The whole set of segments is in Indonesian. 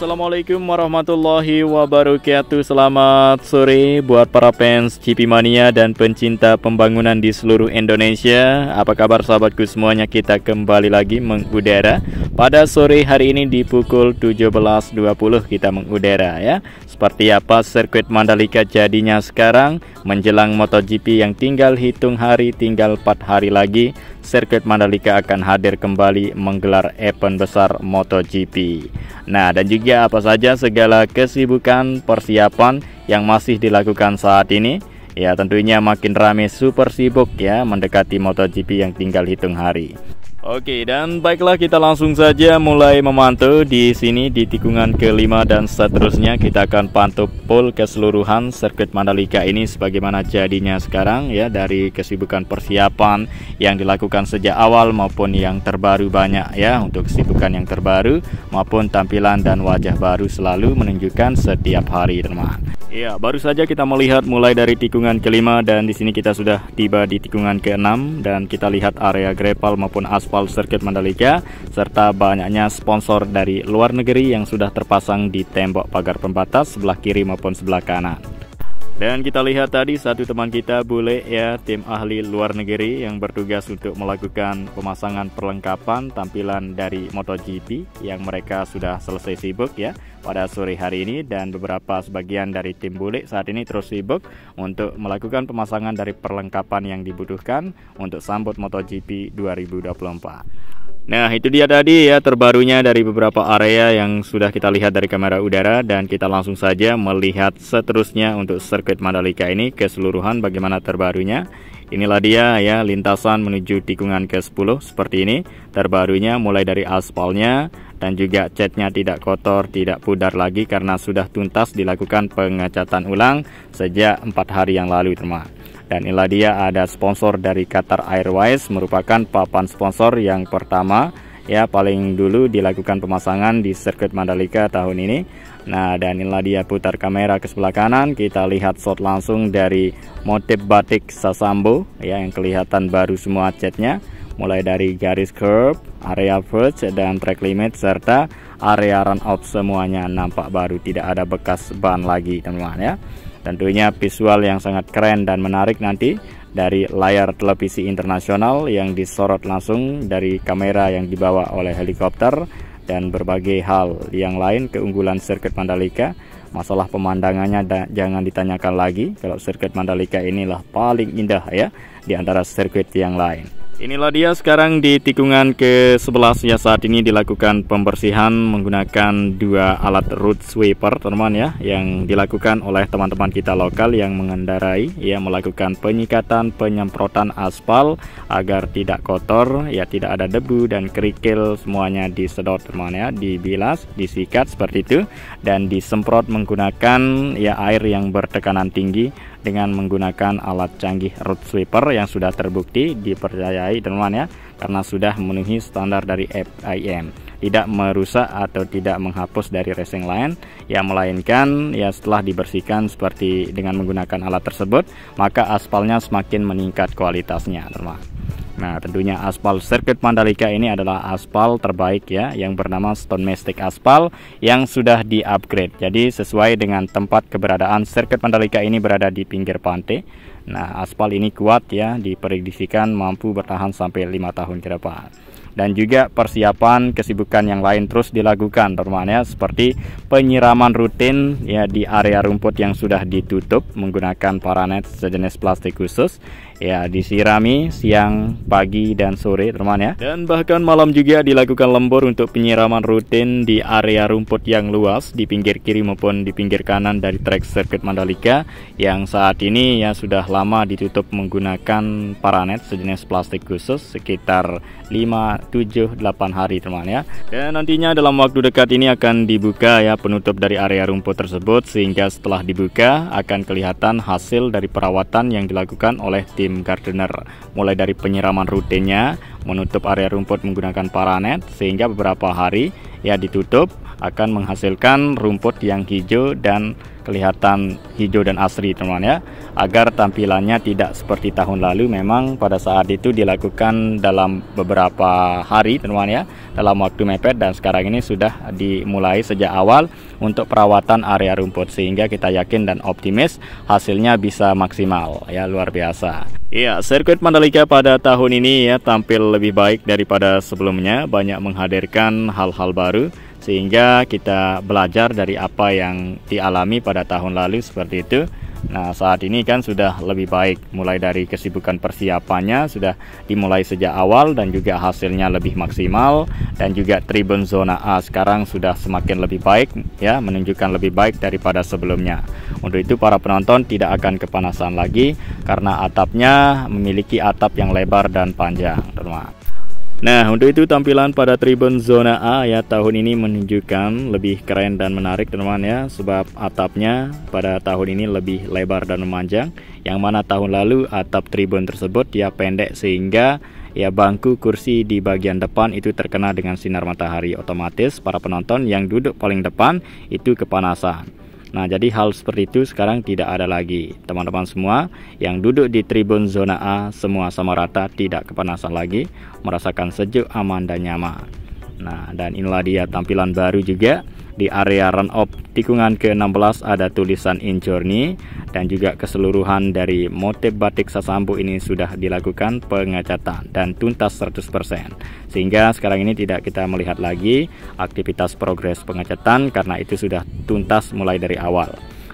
Assalamualaikum warahmatullahi wabarakatuh. Selamat sore buat para fans GP Mania dan pencinta pembangunan di seluruh Indonesia. Apa kabar sahabatku semuanya? Kita kembali lagi mengudara pada sore hari ini di pukul 17.20 kita mengudara ya. Seperti apa sirkuit Mandalika jadinya sekarang menjelang MotoGP yang tinggal hitung hari, tinggal 4 hari lagi sirkuit Mandalika akan hadir kembali menggelar event besar MotoGP. Nah, dan juga apa saja segala kesibukan persiapan yang masih dilakukan saat ini. Ya, tentunya makin ramai, super sibuk ya mendekati MotoGP yang tinggal hitung hari. Oke, dan baiklah kita langsung saja mulai memantau di sini di tikungan kelima dan seterusnya. Kita akan pantau full keseluruhan sirkuit Mandalika ini sebagaimana jadinya sekarang ya, dari kesibukan persiapan yang dilakukan sejak awal maupun yang terbaru banyak ya, untuk kesibukan yang terbaru maupun tampilan dan wajah baru selalu menunjukkan setiap hari teman. Ya, baru saja kita melihat mulai dari tikungan kelima dan di sini kita sudah tiba di tikungan keenam dan kita lihat area gravel maupun aspal sirkuit Mandalika serta banyaknya sponsor dari luar negeri yang sudah terpasang di tembok pagar pembatas sebelah kiri maupun sebelah kanan. Dan kita lihat tadi satu teman kita bule ya, tim ahli luar negeri yang bertugas untuk melakukan pemasangan perlengkapan tampilan dari MotoGP yang mereka sudah selesai sibuk ya pada sore hari ini, dan beberapa sebagian dari tim bule saat ini terus sibuk untuk melakukan pemasangan dari perlengkapan yang dibutuhkan untuk sambut MotoGP 2024. Nah, itu dia tadi ya terbarunya dari beberapa area yang sudah kita lihat dari kamera udara, dan kita langsung saja melihat seterusnya untuk sirkuit Mandalika ini keseluruhan bagaimana terbarunya. Inilah dia ya lintasan menuju tikungan ke-10 seperti ini terbarunya, mulai dari aspalnya dan juga catnya tidak kotor, tidak pudar lagi karena sudah tuntas dilakukan pengecatan ulang sejak 4 hari yang lalu teman. Dan inilah dia ada sponsor dari Qatar Airways, merupakan papan sponsor yang pertama ya, paling dulu dilakukan pemasangan di sirkuit Mandalika tahun ini. Nah, dan inilah dia putar kamera ke sebelah kanan, kita lihat shot langsung dari motif batik Sasambo ya, yang kelihatan baru semua catnya, mulai dari garis curve, area verge dan track limit serta area run off semuanya nampak baru, tidak ada bekas ban lagi teman-teman ya. Tentunya visual yang sangat keren dan menarik nanti dari layar televisi internasional yang disorot langsung dari kamera yang dibawa oleh helikopter dan berbagai hal yang lain. Keunggulan sirkuit Mandalika, masalah pemandangannya jangan ditanyakan lagi. Kalau sirkuit Mandalika inilah paling indah ya di antara sirkuit yang lain. Inilah dia sekarang di tikungan ke-11 ya, saat ini dilakukan pembersihan menggunakan 2 alat road sweeper teman ya, yang dilakukan oleh teman-teman kita lokal yang mengendarai ya, melakukan penyikatan penyemprotan aspal agar tidak kotor ya, tidak ada debu dan kerikil, semuanya disedot teman ya, dibilas, disikat seperti itu dan disemprot menggunakan ya air yang bertekanan tinggi dengan menggunakan alat canggih road sweeper yang sudah terbukti dipercayai teman ya, karena sudah memenuhi standar dari FIM, tidak merusak atau tidak menghapus dari racing line ya, melainkan ya setelah dibersihkan seperti dengan menggunakan alat tersebut maka aspalnya semakin meningkat kualitasnya teman. Nah, tentunya aspal sirkuit Mandalika ini adalah aspal terbaik ya, yang bernama Stone Mastic Aspal yang sudah di-upgrade. Jadi sesuai dengan tempat keberadaan sirkuit Mandalika ini berada di pinggir pantai. Nah, aspal ini kuat ya, diprediksikan mampu bertahan sampai 5 tahun ke depan. Dan juga persiapan kesibukan yang lain terus dilakukan teman ya, seperti penyiraman rutin ya di area rumput yang sudah ditutup menggunakan paranet sejenis plastik khusus ya, disirami siang, pagi dan sore teman ya, dan bahkan malam juga dilakukan lembur untuk penyiraman rutin di area rumput yang luas di pinggir kiri maupun di pinggir kanan dari trek sirkuit Mandalika yang saat ini ya sudah lama ditutup menggunakan paranet sejenis plastik khusus sekitar 5, 7, 8 hari teman ya. Dan nantinya dalam waktu dekat ini akan dibuka ya penutup dari area rumput tersebut, sehingga setelah dibuka akan kelihatan hasil dari perawatan yang dilakukan oleh tim gardener, mulai dari penyiraman rutinnya, menutup area rumput menggunakan paranet sehingga beberapa hari ya ditutup akan menghasilkan rumput yang hijau dan kelihatan hijau dan asri teman-teman ya, agar tampilannya tidak seperti tahun lalu. Memang pada saat itu dilakukan dalam beberapa hari teman-teman ya, dalam waktu mepet, dan sekarang ini sudah dimulai sejak awal untuk perawatan area rumput, sehingga kita yakin dan optimis hasilnya bisa maksimal ya, luar biasa. Ya, sirkuit Mandalika pada tahun ini ya tampil lebih baik daripada sebelumnya, banyak menghadirkan hal-hal baru sehingga kita belajar dari apa yang dialami pada tahun lalu seperti itu. Nah, saat ini kan sudah lebih baik, mulai dari kesibukan persiapannya sudah dimulai sejak awal dan juga hasilnya lebih maksimal, dan juga tribun zona A sekarang sudah semakin lebih baik ya, menunjukkan lebih baik daripada sebelumnya. Untuk itu para penonton tidak akan kepanasan lagi karena atapnya memiliki atap yang lebar dan panjang, teman-teman. Nah, untuk itu tampilan pada tribun zona A ya tahun ini menunjukkan lebih keren dan menarik teman-teman ya, sebab atapnya pada tahun ini lebih lebar dan memanjang, yang mana tahun lalu atap tribun tersebut ya pendek, sehingga ya bangku kursi di bagian depan itu terkena dengan sinar matahari, otomatis para penonton yang duduk paling depan itu kepanasan. Nah, jadi hal seperti itu sekarang tidak ada lagi. Teman-teman semua yang duduk di tribun zona A semua sama rata, tidak kepanasan lagi, merasakan sejuk, aman, dan nyaman. Nah, dan inilah dia tampilan baru juga. Di area run-off tikungan ke-16 ada tulisan In Journey, dan juga keseluruhan dari motif batik Sasambu ini sudah dilakukan pengecatan dan tuntas 100%. Sehingga sekarang ini tidak kita melihat lagi aktivitas progres pengecatan karena itu sudah tuntas mulai dari awal.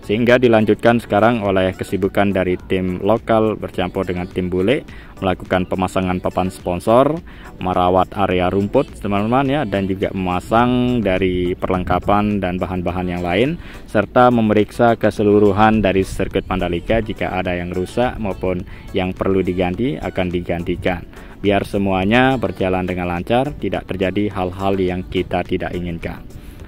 Sehingga dilanjutkan sekarang oleh kesibukan dari tim lokal bercampur dengan tim bule, melakukan pemasangan papan sponsor, merawat area rumput teman-teman ya, dan juga memasang dari perlengkapan dan bahan-bahan yang lain, serta memeriksa keseluruhan dari sirkuit Mandalika. Jika ada yang rusak maupun yang perlu diganti akan digantikan, biar semuanya berjalan dengan lancar, tidak terjadi hal-hal yang kita tidak inginkan.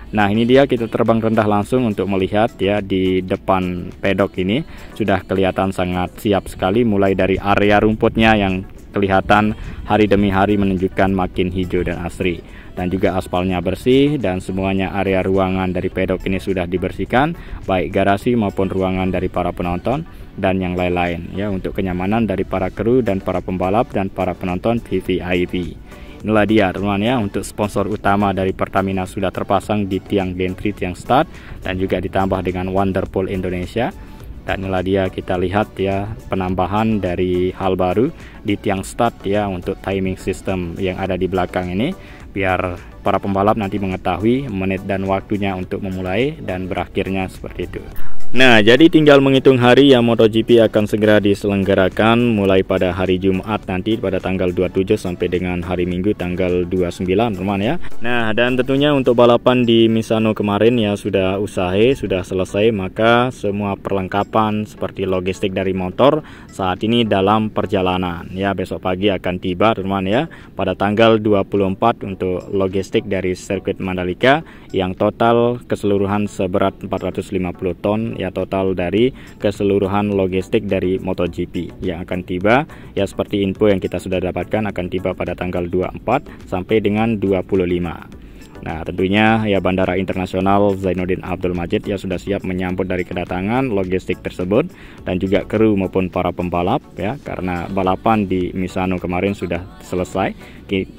Nah, ini dia kita terbang rendah langsung untuk melihat ya, di depan pedok ini sudah kelihatan sangat siap sekali, mulai dari area rumputnya yang kelihatan hari demi hari menunjukkan makin hijau dan asri, dan juga aspalnya bersih, dan semuanya area ruangan dari pedok ini sudah dibersihkan, baik garasi maupun ruangan dari para penonton dan yang lain-lain ya, untuk kenyamanan dari para kru dan para pembalap dan para penonton VVIP. Inilah dia teman-teman ya, untuk sponsor utama dari Pertamina sudah terpasang di tiang gantry, tiang start, dan juga ditambah dengan Wonderpool Indonesia. Dan inilah dia, kita lihat ya penambahan dari hal baru di tiang start ya, untuk timing system yang ada di belakang ini, biar para pembalap nanti mengetahui menit dan waktunya untuk memulai dan berakhirnya seperti itu. Nah, jadi tinggal menghitung hari yang MotoGP akan segera diselenggarakan mulai pada hari Jumat nanti pada tanggal 27 sampai dengan hari Minggu tanggal 29 teman ya. Nah, dan tentunya untuk balapan di Misano kemarin ya sudah usai, sudah selesai, maka semua perlengkapan seperti logistik dari motor saat ini dalam perjalanan ya. Besok pagi akan tiba teman ya pada tanggal 24 untuk logistik dari sirkuit Mandalika yang total keseluruhan seberat 450 ton ya, total dari keseluruhan logistik dari MotoGP yang akan tiba ya, seperti info yang kita sudah dapatkan akan tiba pada tanggal 24 sampai dengan 25. Nah, tentunya ya Bandara Internasional Zainuddin Abdul Majid ya sudah siap menyambut dari kedatangan logistik tersebut, dan juga kru maupun para pembalap ya, karena balapan di Misano kemarin sudah selesai,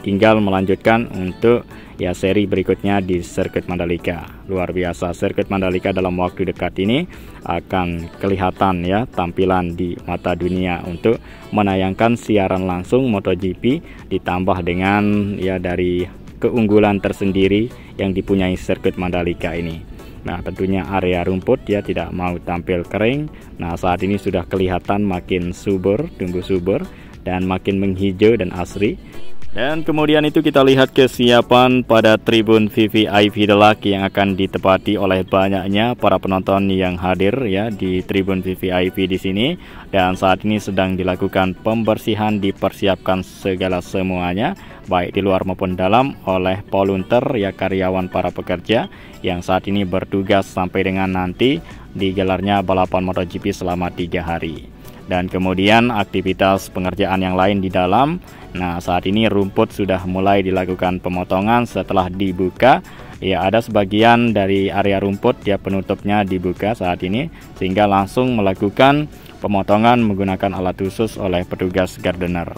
tinggal melanjutkan untuk ya seri berikutnya di sirkuit Mandalika. Luar biasa, sirkuit Mandalika dalam waktu dekat ini akan kelihatan ya tampilan di mata dunia untuk menayangkan siaran langsung MotoGP, ditambah dengan ya dari keunggulan tersendiri yang dipunyai sirkuit Mandalika ini. Nah, tentunya area rumput ya tidak mau tampil kering. Nah, saat ini sudah kelihatan makin subur, tumbuh subur, dan makin menghijau dan asri. Dan kemudian itu kita lihat kesiapan pada tribun VVIP Deluxe yang akan ditempati oleh banyaknya para penonton yang hadir ya di tribun VVIP di sini. Dan saat ini sedang dilakukan pembersihan, dipersiapkan segala semuanya, baik di luar maupun dalam, oleh volunteer ya, karyawan para pekerja yang saat ini bertugas sampai dengan nanti digelarnya balapan MotoGP selama 3 hari. Dan kemudian aktivitas pengerjaan yang lain di dalam. Nah, saat ini rumput sudah mulai dilakukan pemotongan setelah dibuka ya ada sebagian dari area rumput ya penutupnya dibuka saat ini, sehingga langsung melakukan pemotongan menggunakan alat khusus oleh petugas gardener.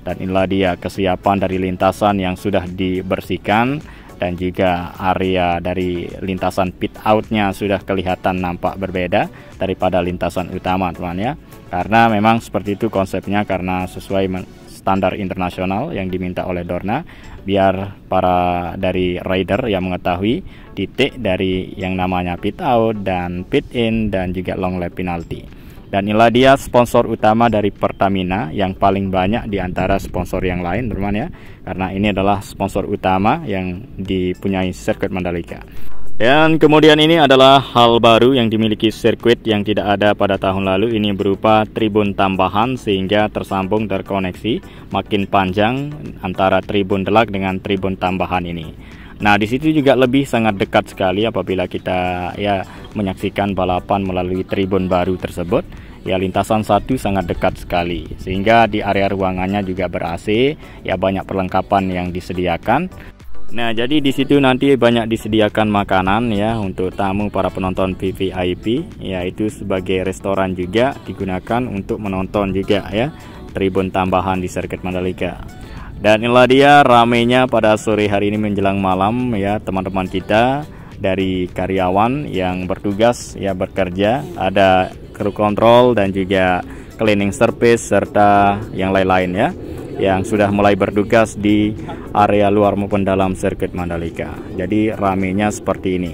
Dan inilah dia kesiapan dari lintasan yang sudah dibersihkan, dan juga area dari lintasan pit outnya sudah kelihatan nampak berbeda daripada lintasan utama, teman ya. Karena memang seperti itu konsepnya, karena sesuai standar internasional yang diminta oleh Dorna, biar para dari rider yang mengetahui titik dari yang namanya pit out dan pit in dan juga long lap penalty. Dan inilah dia sponsor utama dari Pertamina yang paling banyak di antara sponsor yang lain, teman ya, karena ini adalah sponsor utama yang dipunyai sirkuit Mandalika. Dan kemudian ini adalah hal baru yang dimiliki sirkuit yang tidak ada pada tahun lalu. Ini berupa tribun tambahan sehingga tersambung terkoneksi makin panjang antara tribun deluxe dengan tribun tambahan ini. Nah, di situ juga lebih sangat dekat sekali apabila kita ya menyaksikan balapan melalui tribun baru tersebut. Ya, lintasan satu sangat dekat sekali, sehingga di area ruangannya juga ber-AC, ya banyak perlengkapan yang disediakan. Nah, jadi di situ nanti banyak disediakan makanan ya untuk tamu para penonton VVIP, yaitu sebagai restoran juga digunakan untuk menonton juga ya tribun tambahan di sirkuit Mandalika. Dan inilah dia ramainya pada sore hari ini menjelang malam ya, teman-teman kita dari karyawan yang bertugas ya bekerja, ada kru kontrol dan juga cleaning service serta yang lain-lain ya, yang sudah mulai bertugas di area luar maupun dalam sirkuit Mandalika. Jadi ramainya seperti ini.